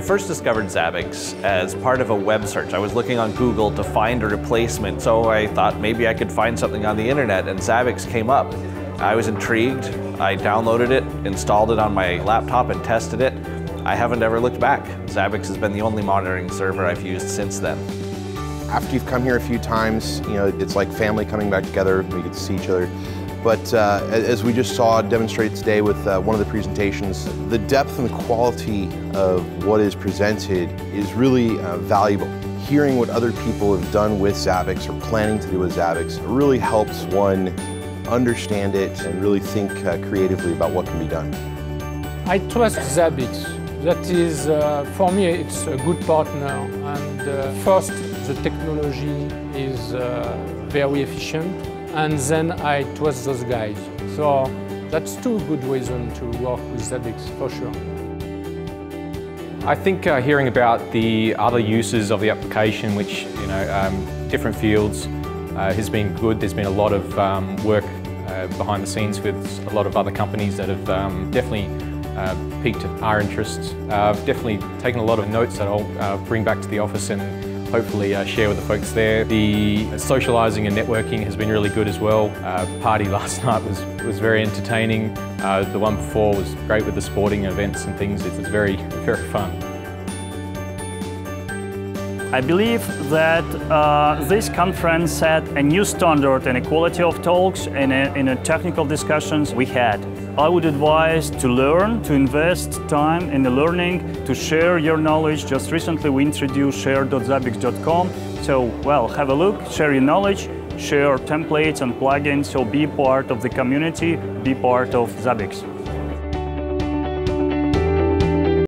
first discovered Zabbix as part of a web search. I was looking on Google to find a replacement, so I thought maybe I could find something on the internet, and Zabbix came up. I was intrigued. I downloaded it, installed it on my laptop, and tested it. I haven't ever looked back. Zabbix has been the only monitoring server I've used since then. After you've come here a few times, you know, it's like family coming back together. We get to see each other. But as we just saw demonstrated today with one of the presentations, the depth and the quality of what is presented is really valuable. Hearing what other people have done with Zabbix or planning to do with Zabbix really helps one understand it and really think creatively about what can be done. I trust Zabbix. That is, for me, it's a good partner. And first, the technology is very efficient. And then I trust those guys. So that's two good reasons to work with Zabbix, for sure. I think hearing about the other uses of the application, which, you know, different fields, has been good. There's been a lot of work behind the scenes with a lot of other companies that have definitely piqued our interests. I've definitely taken a lot of notes that I'll bring back to the office and hopefully share with the folks there. The socialising and networking has been really good as well. Party last night was very entertaining. The one before was great with the sporting events and things. It was very, very fun. I believe that this conference set a new standard in the quality of talks and in the technical discussions we had. I would advise to learn, to invest time in the learning, to share your knowledge. Just recently we introduced share.zabbix.com. So, well, have a look, share your knowledge, share templates and plugins, so be part of the community, be part of Zabbix.